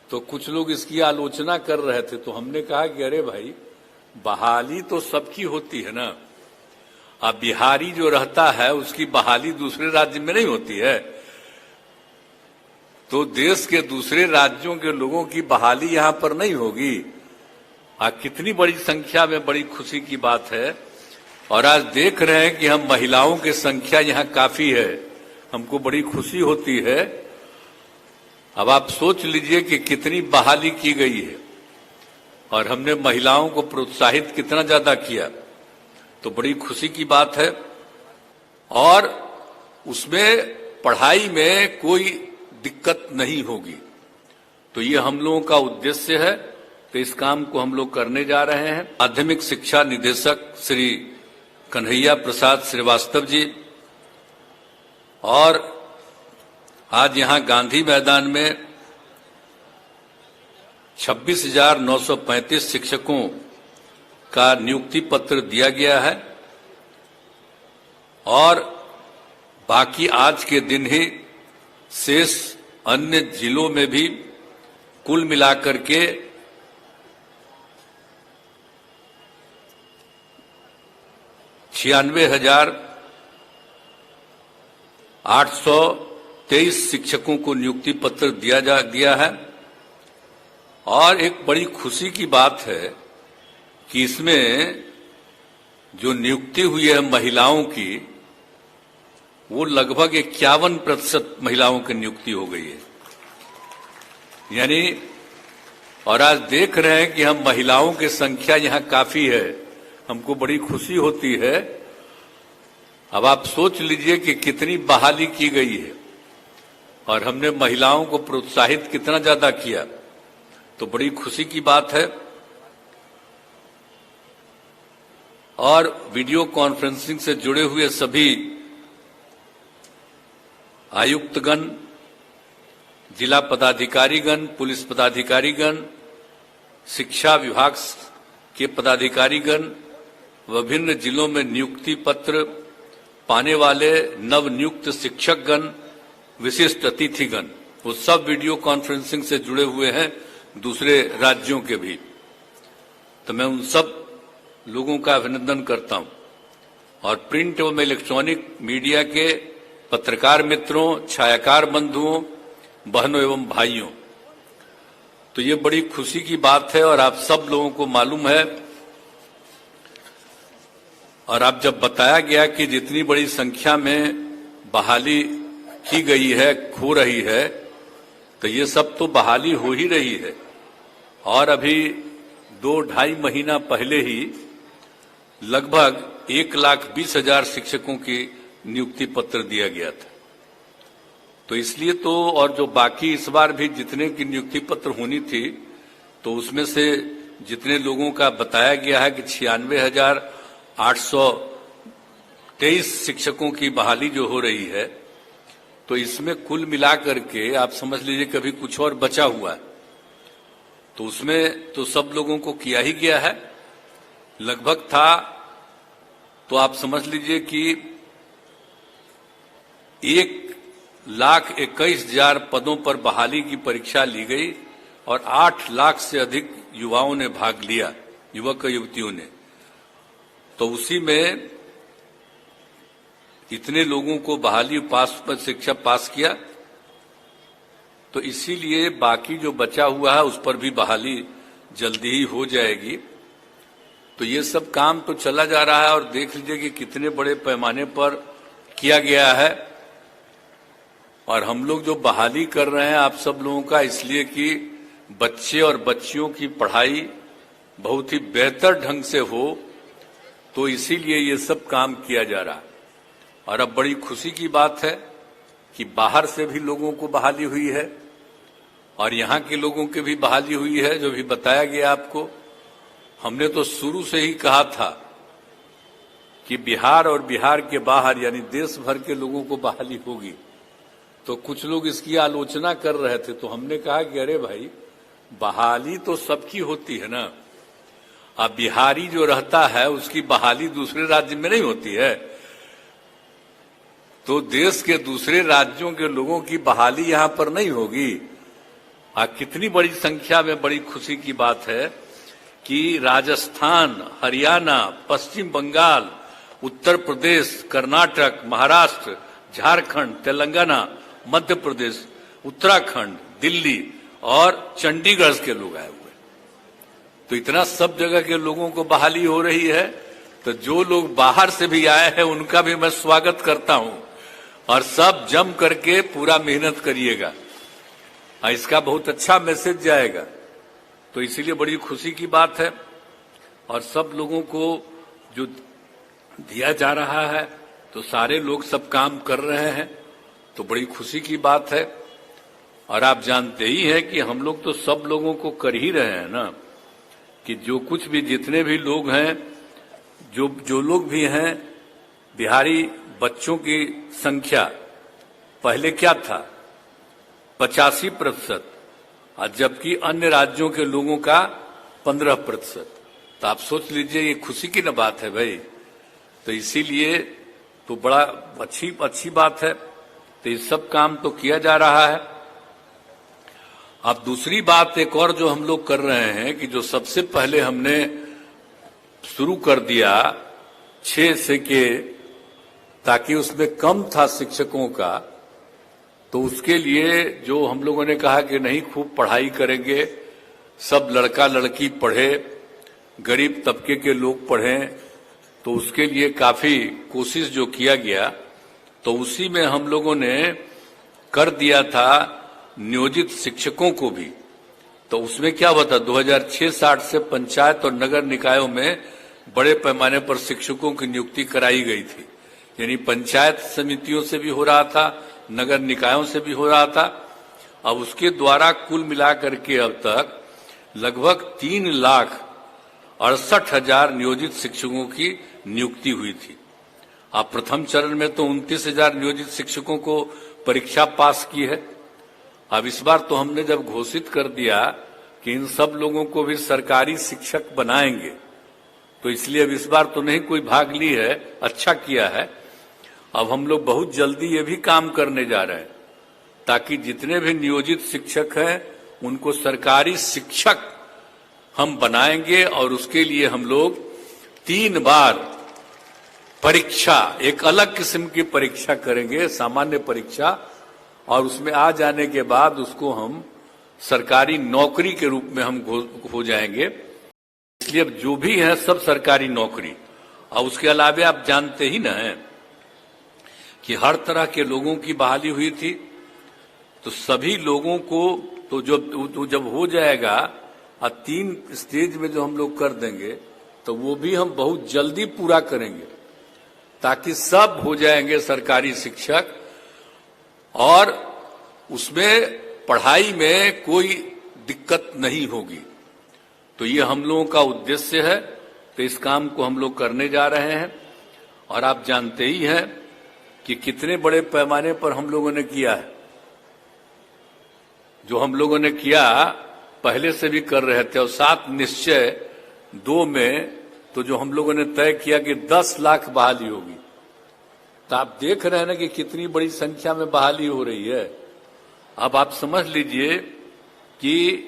तो कुछ लोग इसकी आलोचना कर रहे थे, तो हमने कहा कि अरे भाई, बहाली तो सबकी होती है ना। अब बिहारी जो रहता है उसकी बहाली दूसरे राज्य में नहीं होती है, तो देश के दूसरे राज्यों के लोगों की बहाली यहां पर नहीं होगी। कितनी बड़ी संख्या में, बड़ी खुशी की बात है। और आज देख रहे हैं कि हम महिलाओं की संख्या यहां काफी है, हमको बड़ी खुशी होती है। अब आप सोच लीजिए कि कितनी बहाली की गई है और हमने महिलाओं को प्रोत्साहित कितना ज्यादा किया, तो बड़ी खुशी की बात है। और उसमें पढ़ाई में कोई दिक्कत नहीं होगी, तो ये हम लोगों का उद्देश्य है। तो इस काम को हम लोग करने जा रहे हैं। माध्यमिक शिक्षा निदेशक श्री कन्हैया प्रसाद श्रीवास्तव जी और आज यहां गांधी मैदान में 26,935 शिक्षकों का नियुक्ति पत्र दिया गया है और बाकी आज के दिन ही शेष अन्य जिलों में भी कुल मिलाकर के 96,823 शिक्षकों को नियुक्ति पत्र दिया है। और एक बड़ी खुशी की बात है कि इसमें जो नियुक्ति हुई है महिलाओं की, वो लगभग 51% महिलाओं की नियुक्ति हो गई है, यानी। और आज देख रहे हैं कि हम महिलाओं की संख्या यहां काफी है, हमको बड़ी खुशी होती है। अब आप सोच लीजिए कि कितनी बहाली की गई है और हमने महिलाओं को प्रोत्साहित कितना ज्यादा किया, तो बड़ी खुशी की बात है। और वीडियो कॉन्फ्रेंसिंग से जुड़े हुए सभी आयुक्तगण, जिला पदाधिकारीगण, पुलिस पदाधिकारीगण, शिक्षा विभाग के पदाधिकारीगण, विभिन्न जिलों में नियुक्ति पत्र पाने वाले नवनियुक्त शिक्षकगण, विशिष्ट अतिथिगण, वो सब वीडियो कॉन्फ्रेंसिंग से जुड़े हुए हैं, दूसरे राज्यों के भी। तो मैं उन सब लोगों का अभिनंदन करता हूं। और प्रिंट एवं इलेक्ट्रॉनिक मीडिया के पत्रकार मित्रों, छायाकार बंधुओं, बहनों एवं भाइयों, तो ये बड़ी खुशी की बात है। और आप सब लोगों को मालूम है, और आप जब बताया गया कि जितनी बड़ी संख्या में बहाली की गई है, हो रही है, तो ये सब तो बहाली हो ही रही है। और अभी 2-2.5 महीना पहले ही लगभग 1,20,000 शिक्षकों की नियुक्ति पत्र दिया गया था। तो इसलिए तो, और जो बाकी इस बार भी जितने की नियुक्ति पत्र होनी थी, तो उसमें से जितने लोगों का बताया गया है कि 96,823 शिक्षकों की बहाली जो हो रही है, तो इसमें कुल मिलाकर के आप समझ लीजिए कभी कुछ और बचा हुआ है, तो उसमें तो सब लोगों को किया ही गया है। लगभग था, तो आप समझ लीजिए कि 1,21,000 पदों पर बहाली की परीक्षा ली गई और 8 लाख से अधिक युवाओं ने भाग लिया, युवक युवतियों ने। तो उसी में इतने लोगों को बहाली पर शिक्षा पास किया, तो इसीलिए बाकी जो बचा हुआ है उस पर भी बहाली जल्दी ही हो जाएगी। तो ये सब काम तो चला जा रहा है और देख लीजिए कि कितने बड़े पैमाने पर किया गया है। और हम लोग जो बहाली कर रहे हैं आप सब लोगों का, इसलिए कि बच्चे और बच्चियों की पढ़ाई बहुत ही बेहतर ढंग से हो, तो इसीलिए ये सब काम किया जा रहा है। और अब बड़ी खुशी की बात है कि बाहर से भी लोगों को बहाली हुई है और यहाँ के लोगों की भी बहाली हुई है, जो भी बताया गया आपको। हमने तो शुरू से ही कहा था कि बिहार और बिहार के बाहर यानी देश भर के लोगों को बहाली होगी, तो कुछ लोग इसकी आलोचना कर रहे थे, तो हमने कहा कि अरे भाई, बहाली तो सबकी होती है ना। अब बिहारी जो रहता है उसकी बहाली दूसरे राज्य में नहीं होती है, तो देश के दूसरे राज्यों के लोगों की बहाली यहां पर नहीं होगी। कितनी बड़ी संख्या में बड़ी खुशी की बात है कि राजस्थान, हरियाणा, पश्चिम बंगाल, उत्तर प्रदेश, कर्नाटक, महाराष्ट्र, झारखंड, तेलंगाना, मध्य प्रदेश, उत्तराखंड, दिल्ली और चंडीगढ़ के लोग आए हुए। तो इतना सब जगह के लोगों को बहाली हो रही है, तो जो लोग बाहर से भी आए हैं उनका भी मैं स्वागत करता हूं और सब जम करके पूरा मेहनत करिएगा। इसका बहुत अच्छा मैसेज जाएगा, तो इसीलिए बड़ी खुशी की बात है। और सब लोगों को जो दिया जा रहा है तो सारे लोग सब काम कर रहे हैं, तो बड़ी खुशी की बात है। और आप जानते ही हैं कि हम लोग तो सब लोगों को कर ही रहे हैं ना, कि जो कुछ भी जितने भी लोग हैं, जो लोग भी हैं, बिहारी बच्चों की संख्या पहले क्या था 85%, और जबकि अन्य राज्यों के लोगों का 15%। तो आप सोच लीजिए, ये खुशी की न बात है भाई। तो इसीलिए तो बड़ा अच्छी बात है। तो ये सब काम तो किया जा रहा है। अब दूसरी बात एक और जो हम लोग कर रहे हैं कि जो सबसे पहले हमने शुरू कर दिया 6 से के, ताकि उसमें कम था शिक्षकों का, तो उसके लिए जो हम लोगों ने कहा कि नहीं खूब पढ़ाई करेंगे, सब लड़का लड़की पढ़े, गरीब तबके के लोग पढ़ें, तो उसके लिए काफी कोशिश जो किया गया, तो उसी में हम लोगों ने कर दिया था नियोजित शिक्षकों को भी। तो उसमें क्या हुआ था 2006-07 से पंचायत और नगर निकायों में बड़े पैमाने पर शिक्षकों की नियुक्ति कराई गई थी। यानी पंचायत समितियों से भी हो रहा था, नगर निकायों से भी हो रहा था। अब उसके द्वारा कुल मिलाकर के अब तक लगभग 3,68,000 नियोजित शिक्षकों की नियुक्ति हुई थी। अब प्रथम चरण में तो 29,000 नियोजित शिक्षकों को परीक्षा पास की है। अब इस बार तो हमने जब घोषित कर दिया कि इन सब लोगों को भी सरकारी शिक्षक बनाएंगे, तो इसलिए अब इस बार तो नहीं कोई भाग ली है, अच्छा किया है। अब हम लोग बहुत जल्दी ये भी काम करने जा रहे हैं ताकि जितने भी नियोजित शिक्षक हैं उनको सरकारी शिक्षक हम बनाएंगे। और उसके लिए हम लोग 3 बार परीक्षा, एक अलग किस्म की परीक्षा करेंगे, सामान्य परीक्षा, और उसमें आ जाने के बाद उसको हम सरकारी नौकरी के रूप में हम हो जाएंगे। इसलिए अब जो भी है सब सरकारी नौकरी। और उसके अलावा आप जानते ही ना हैं कि हर तरह के लोगों की बहाली हुई थी, तो सभी लोगों को तो जब हो जाएगा और 3 स्टेज में जो हम लोग कर देंगे, तो वो भी हम बहुत जल्दी पूरा करेंगे ताकि सब हो जाएंगे सरकारी शिक्षक, और उसमें पढ़ाई में कोई दिक्कत नहीं होगी। तो ये हम लोगों का उद्देश्य है। तो इस काम को हम लोग करने जा रहे हैं। और आप जानते ही हैं कि कितने बड़े पैमाने पर हम लोगों ने किया है। जो हम लोगों ने किया पहले से भी कर रहे थे, और 7 निश्चय 2 में तो जो हम लोगों ने तय किया कि 10 लाख बहाली होगी। तो आप देख रहे हैं ना कि कितनी बड़ी संख्या में बहाली हो रही है। अब आप समझ लीजिए कि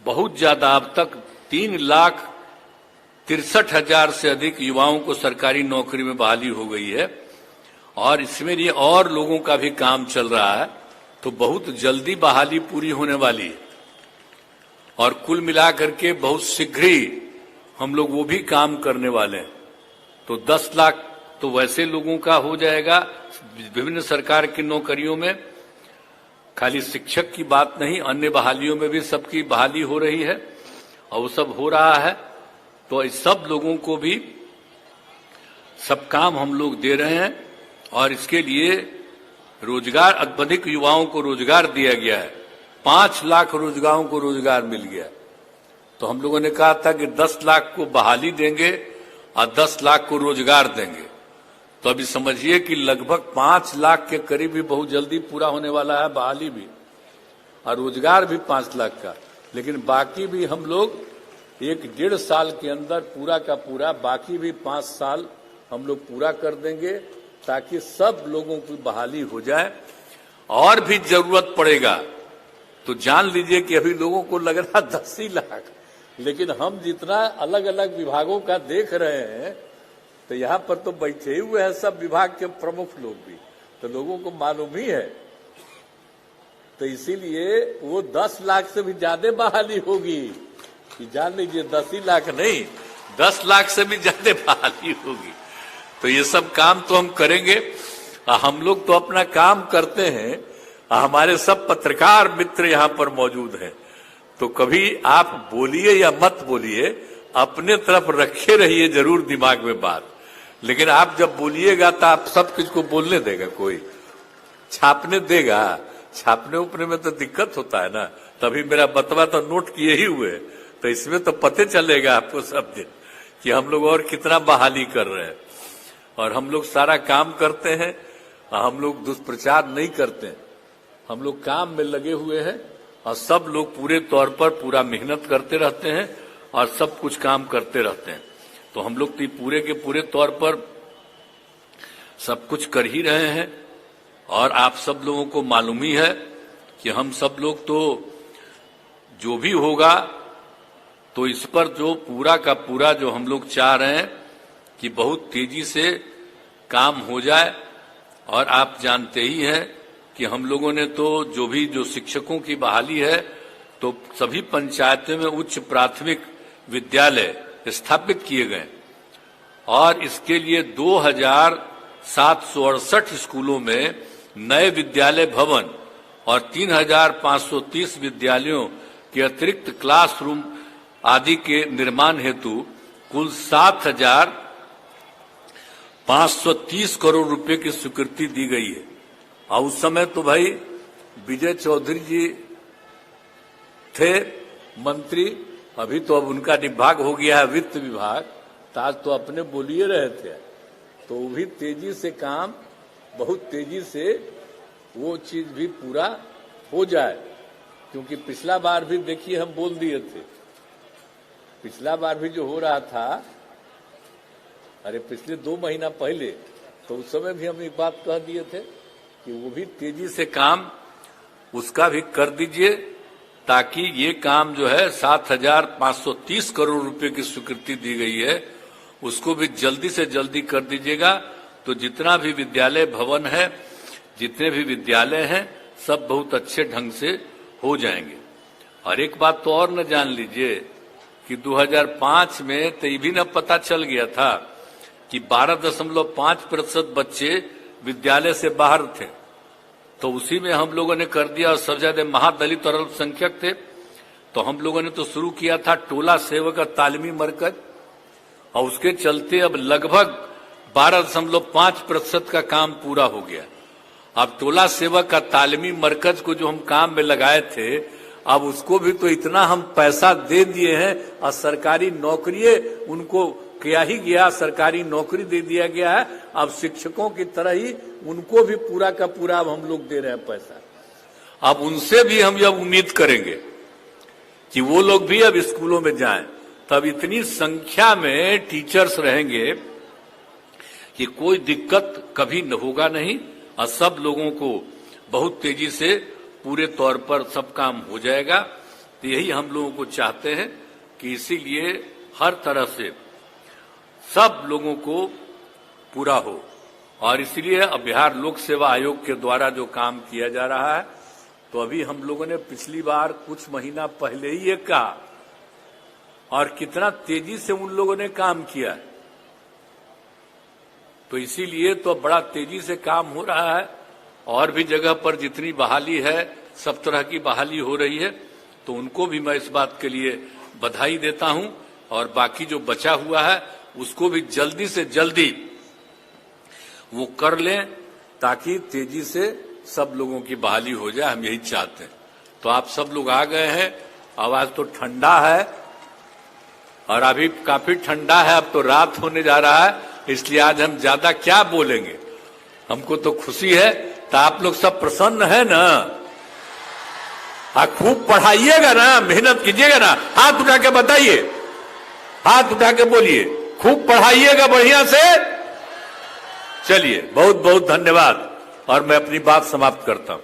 बहुत ज्यादा, अब तक 3,63,000 से अधिक युवाओं को सरकारी नौकरी में बहाली हो गई है। और इसमें ये और लोगों का भी काम चल रहा है, तो बहुत जल्दी बहाली पूरी होने वाली है। और कुल मिलाकर के बहुत शीघ्र ही हम लोग वो भी काम करने वाले हैं। तो 10 लाख तो वैसे लोगों का हो जाएगा विभिन्न सरकार की नौकरियों में। खाली शिक्षक की बात नहीं, अन्य बहालियों में भी सबकी बहाली हो रही है और वो सब हो रहा है। तो इस सब लोगों को भी सब काम हम लोग दे रहे हैं। और इसके लिए रोजगार, अधिक युवाओं को रोजगार दिया गया है। 5 लाख रोजगारों को रोजगार मिल गया। तो हम लोगों ने कहा था कि 10 लाख को बहाली देंगे और 10 लाख को रोजगार देंगे। तो अभी समझिए कि लगभग 5 लाख के करीब भी बहुत जल्दी पूरा होने वाला है, बहाली भी और रोजगार भी 5 लाख का। लेकिन बाकी भी हम लोग 1-1.5 साल के अंदर पूरा का पूरा, बाकी भी 5 साल हम लोग पूरा कर देंगे ताकि सब लोगों की बहाली हो जाए। और भी जरूरत पड़ेगा तो जान लीजिए कि अभी लोगों को लग रहा 10 ही लाख, लेकिन हम जितना अलग अलग विभागों का देख रहे हैं तो यहाँ पर तो बैठे हुए हैं सब विभाग के प्रमुख लोग भी, तो लोगों को मालूम ही है। तो इसीलिए वो 10 लाख से भी ज्यादा बहाली होगी, कि जान लीजिए 10 ही लाख नहीं, 10 लाख से भी ज्यादा बहाली होगी। तो ये सब काम तो हम करेंगे। हम लोग तो अपना काम करते हैं, हमारे सब पत्रकार मित्र यहाँ पर मौजूद हैं, तो कभी आप बोलिए या मत बोलिए, अपने तरफ रखे रहिए जरूर दिमाग में बात। लेकिन आप जब बोलिएगा तो आप सब कुछ को बोलने देगा कोई, छापने देगा? छापने उपने में तो दिक्कत होता है ना। तभी मेरा बतवा तो नोट किए ही हुए, तो इसमें तो पते चलेगा आपको सब दिन कि हम लोग और कितना बहाली कर रहे हैं। और हम लोग सारा काम करते हैं, हम लोग दुष्प्रचार नहीं करते हैं, हम लोग काम में लगे हुए हैं और सब लोग पूरे तौर पर पूरा मेहनत करते रहते हैं और सब कुछ काम करते रहते हैं। तो हम लोग तो पूरे के पूरे तौर पर सब कुछ कर ही रहे हैं। और आप सब लोगों को मालूम ही है कि हम सब लोग तो जो भी होगा तो इस पर जो पूरा का पूरा जो हम लोग चाह रहे हैं कि बहुत तेजी से काम हो जाए। और आप जानते ही हैं कि हम लोगों ने तो जो शिक्षकों की बहाली है तो सभी पंचायतों में उच्च प्राथमिक विद्यालय स्थापित किए गए और इसके लिए 2768 स्कूलों में नए विद्यालय भवन और 3530 विद्यालयों के अतिरिक्त क्लासरूम आदि के निर्माण हेतु कुल 7,530 करोड़ रुपए की स्वीकृति दी गई है। और उस समय तो भाई विजय चौधरी जी थे मंत्री, अभी तो अब उनका विभाग हो गया है वित्त विभाग, तो आज तो अपने बोलिए रहे थे। तो वो भी तेजी से काम, बहुत तेजी से वो चीज भी पूरा हो जाए, क्योंकि पिछला बार भी देखिए हम बोल दिए थे, पिछला बार भी जो हो रहा था, अरे पिछले 2 महीना पहले, तो उस समय भी हम एक बात कह दिए थे कि वो भी तेजी से काम उसका भी कर दीजिए, ताकि ये काम जो है 7,530 करोड़ रुपए की स्वीकृति दी गई है उसको भी जल्दी से जल्दी कर दीजिएगा। तो जितना भी विद्यालय भवन है, जितने भी विद्यालय हैं, सब बहुत अच्छे ढंग से हो जाएंगे। और एक बात तो और न जान लीजिए कि 2005 में तो ये भी न पता चल गया था कि 12.5% बच्चे विद्यालय से बाहर थे, तो उसी में हम लोगों ने कर दिया। और सबसे ज्यादा महादलित और अल्पसंख्यक थे, तो हम लोगों ने तो शुरू किया था टोला सेवक तालीमी मरकज, और उसके चलते अब लगभग 12.5% का काम पूरा हो गया। अब टोला सेवक का तालीमी मरकज को जो हम काम में लगाए थे, अब उसको भी तो इतना हम पैसा दे दिए हैं और सरकारी नौकरी उनको किया ही गया, सरकारी नौकरी दे दिया गया है। अब शिक्षकों की तरह ही उनको भी पूरा का पूरा अब हम लोग दे रहे हैं पैसा। अब उनसे भी हम जब उम्मीद करेंगे कि वो लोग भी अब स्कूलों में जाएं, तब इतनी संख्या में टीचर्स रहेंगे कि कोई दिक्कत कभी न होगा नहीं, और सब लोगों को बहुत तेजी से पूरे तौर पर सब काम हो जाएगा। तो यही हम लोगों को चाहते हैं कि इसीलिए हर तरह से सब लोगों को पूरा हो। और इसलिए अब बिहार लोक सेवा आयोग के द्वारा जो काम किया जा रहा है, तो अभी हम लोगों ने पिछली बार कुछ महीना पहले ही ये कहा, और कितना तेजी से उन लोगों ने काम किया, तो इसीलिए तो बड़ा तेजी से काम हो रहा है। और भी जगह पर जितनी बहाली है, सब तरह की बहाली हो रही है, तो उनको भी मैं इस बात के लिए बधाई देता हूं। और बाकी जो बचा हुआ है उसको भी जल्दी से जल्दी वो कर लें, ताकि तेजी से सब लोगों की बहाली हो जाए, हम यही चाहते हैं। तो आप सब लोग आ गए हैं, आवाज तो ठंडा है और अभी काफी ठंडा है, अब तो रात होने जा रहा है, इसलिए आज हम ज्यादा क्या बोलेंगे। हमको तो खुशी है, तो आप लोग सब प्रसन्न है ना? खूब पढ़ाइएगा ना, मेहनत कीजिएगा ना। हाथ उठा के बताइए, हाथ उठा के बोलिए, खूब पढ़ाइएगा बढ़िया से। चलिए, बहुत बहुत धन्यवाद, और मैं अपनी बात समाप्त करता हूं।